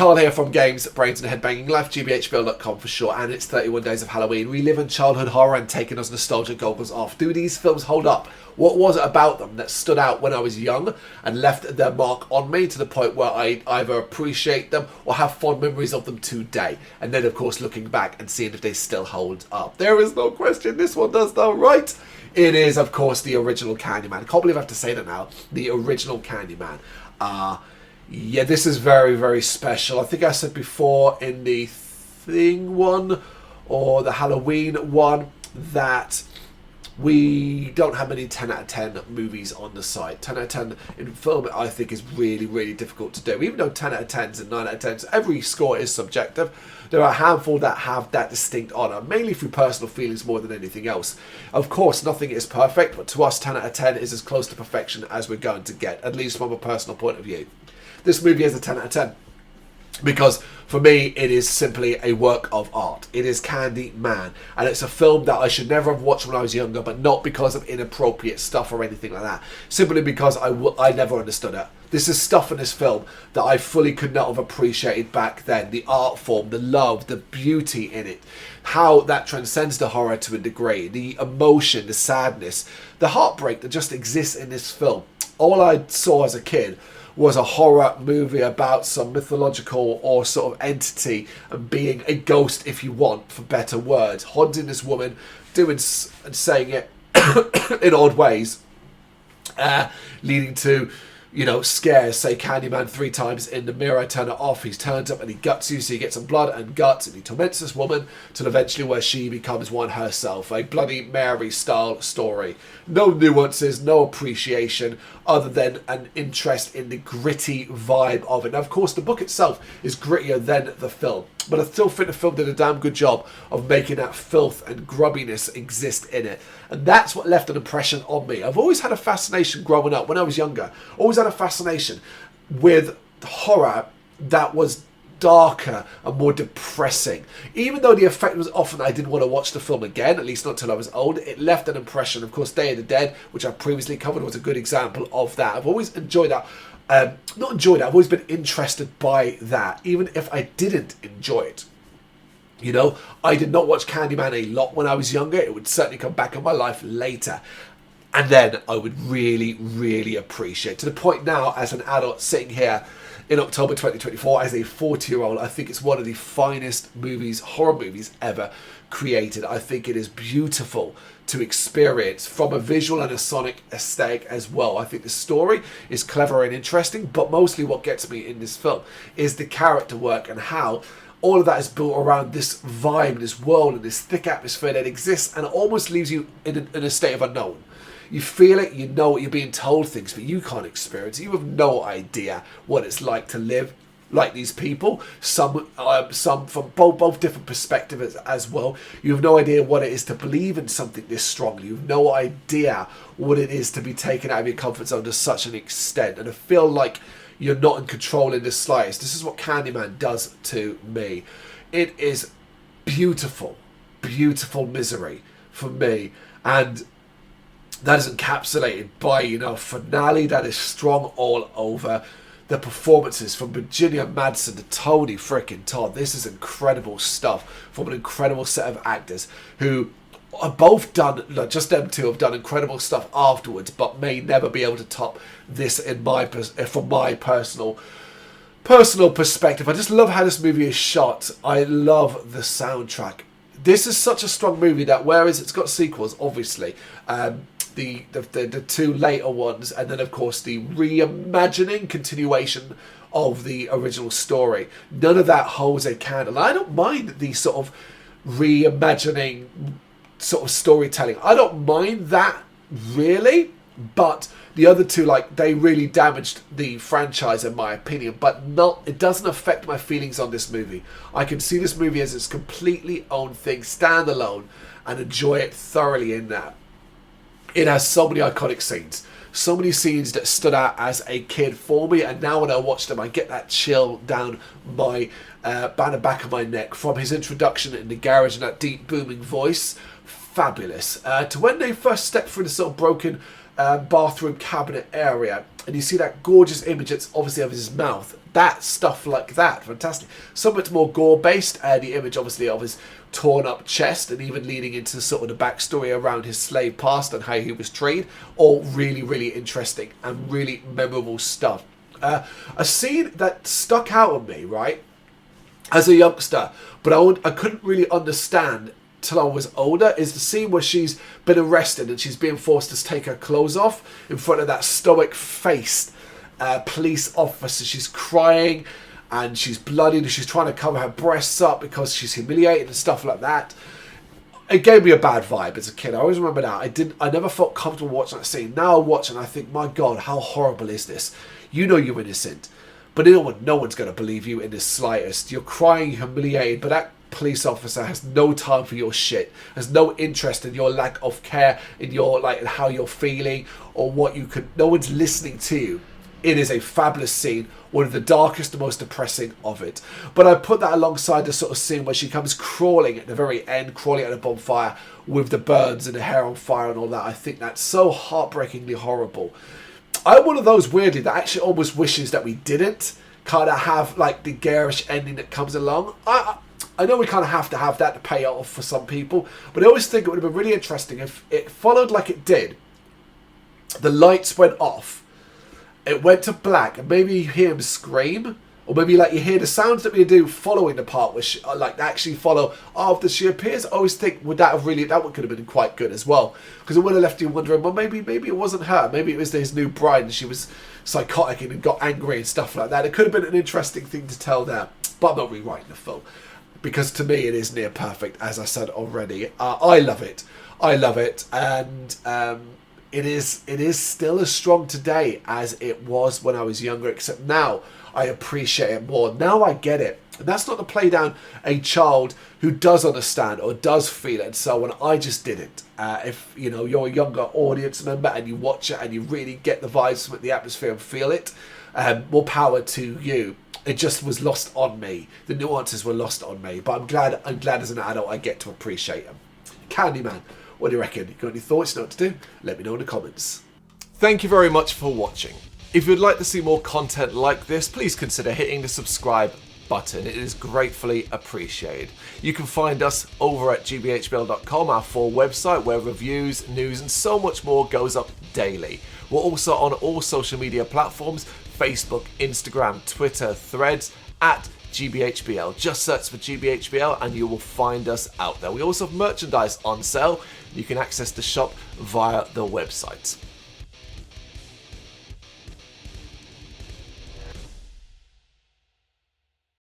Carl here from Brrraaains A Head-Banging Life, gbhblofficial for short, and it's 31 Days of Halloween, reliving childhood horror and taking us nostalgia goggles off. Do these films hold up? What was it about them that stood out when I was young and left their mark on me to the point where I either appreciate them or have fond memories of them today? And then, of course, looking back and seeing if they still hold up. There is no question this one does though, right? It is, of course, the original Candyman. I can't believe I have to say that now. The original Candyman. Yeah, this is very, very special. I think I said before in the Thing one or the Halloween one that we don't have many 10 out of 10 movies on the site. 10 out of 10 in film, I think, is really, really difficult to do. Even though 10 out of 10s and 9 out of 10s, every score is subjective. There are a handful that have that distinct honour, mainly through personal feelings more than anything else. Of course, nothing is perfect, but to us, 10 out of 10 is as close to perfection as we're going to get, at least from a personal point of view. This movie is a 10 out of 10. Because for me, it is simply a work of art. It is Candyman, and it's a film that I should never have watched when I was younger, but not because of inappropriate stuff or anything like that. Simply because I never understood it. This is stuff in this film that I fully could not have appreciated back then. The art form, the love, the beauty in it. How that transcends the horror to a degree. The emotion, the sadness, the heartbreak that just exists in this film. All I saw as a kid was a horror movie about some mythological or sort of entity and being a ghost, if you want, for better words, haunting this woman, doing and saying it in odd ways, leading to, you know, scares. Say Candyman 3 times in the mirror, turn it off, he turns up and he guts you, so you get some blood and guts, and he torments this woman till eventually where she becomes one herself. A Bloody Mary style story. No nuances, no appreciation other than an interest in the gritty vibe of it. Now, of course, the book itself is grittier than the film, but I still think the film did a damn good job of making that filth and grubbiness exist in it. And that's what left an impression on me. I've always had a fascination growing up, when I was younger, always had a fascination with horror that was darker and more depressing. Even though the effect was often I didn't want to watch the film again, at least not until I was old, it left an impression. Of course, Day of the Dead, which I previously covered, was a good example of that. I've always enjoyed that. Not enjoyed it, I've always been interested by that, even if I didn't enjoy it. You know, I did not watch Candyman a lot when I was younger. It would certainly come back in my life later. And then I would really, really appreciate, to the point now as an adult sitting here in October 2024 as a 40-year-old, I think it's one of the finest movies, horror movies ever created. I think it is beautiful to experience from a visual and a sonic aesthetic as well. I think the story is clever and interesting, but mostly what gets me in this film is the character work and how all of that is built around this vibe, this world, and this thick atmosphere that exists and almost leaves you in a state of unknown. You feel it, you know it, you're being told things, but you can't experience it. You have no idea what it's like to live like these people. Some from both different perspectives as well. You have no idea what it is to believe in something this strongly. You have no idea what it is to be taken out of your comfort zone to such an extent. And I feel like you're not in control in the slightest. This is what Candyman does to me. It is beautiful, beautiful misery for me. And that is encapsulated by, you know, finale that is strong all over. The performances from Virginia Madsen to Tony frickin' Todd. This is incredible stuff from an incredible set of actors who are both done, not just them two have done incredible stuff afterwards, but may never be able to top this in from my personal perspective. I just love how this movie is shot. I love the soundtrack. This is such a strong movie that, whereas it's got sequels, obviously, the two later ones, and then of course the reimagining continuation of the original story, none of that holds a candle. I don't mind the sort of reimagining sort of storytelling. I don't mind that really, but the other two, like, they really damaged the franchise in my opinion, but it doesn't affect my feelings on this movie. I can see this movie as its completely own thing, standalone, and enjoy it thoroughly in that. It has so many iconic scenes. So many scenes that stood out as a kid for me, and now when I watch them I get that chill down the back of my neck. From his introduction in the garage and that deep booming voice, fabulous. To when they first stepped through the sort of broken bathroom cabinet area, and you see that gorgeous image that's obviously of his mouth. That stuff like that, fantastic. Some of it's more gore based, the image obviously of his torn up chest, and even leading into sort of the backstory around his slave past and how he was treated. All really, really interesting and really memorable stuff. A scene that stuck out on me, right, as a youngster, but I couldn't really understand till I was older, is the scene where she's been arrested and she's being forced to take her clothes off in front of that stoic-faced police officer. She's crying and she's bloodied and she's trying to cover her breasts up because she's humiliated and stuff like that. It gave me a bad vibe as a kid. I always remember that. I never felt comfortable watching that scene. Now I watch and I think, my God, how horrible is this? You know you're innocent, but no one's going to believe you in the slightest. You're crying, humiliated, but that police officer has no time for your shit, has no interest in your lack of care, in your how you're feeling or what you could. No one's listening to you. It is a fabulous scene, one of the darkest and most depressing of it. But I put that alongside the sort of scene where she comes crawling at the very end, crawling at a bonfire with the burns and the hair on fire and all that. I think that's so heartbreakingly horrible. I'm one of those, weirdly, that actually almost wishes that we didn't kind of have like the garish ending that comes along. I know we kind of have to have that to pay off for some people, but I always think it would have been really interesting if it followed like it did. The lights went off, it went to black, and maybe you hear him scream, or maybe like you hear the sounds that we do following the part where she, like actually follow after she appears. I always think that one could have been quite good as well, because it would have left you wondering, well, maybe it wasn't her, maybe it was his new bride and she was psychotic and got angry and stuff like that. It could have been an interesting thing to tell there, but I'm not rewriting the film, because to me it is near perfect, as I said already. I love it, and it is still as strong today as it was when I was younger, except now I appreciate it more. Now I get it. And that's not to play down a child who does understand or does feel it and so on. I just didn't. If you're a younger audience member and you watch it and you really get the vibes from it, the atmosphere, and feel it, more power to you. It just was lost on me. The nuances were lost on me. But I'm glad as an adult I get to appreciate them. Candyman, what do you reckon? You got any thoughts? You know what to do? Let me know in the comments. Thank you very much for watching. If you'd like to see more content like this, please consider hitting the subscribe button. It is gratefully appreciated. You can find us over at gbhbl.com, our full website, where reviews, news, and so much more goes up daily. We're also on all social media platforms: Facebook, Instagram, Twitter, Threads, at gbhbl. Just search for gbhbl and you will find us out there. We also have merchandise on sale. You can access the shop via the website.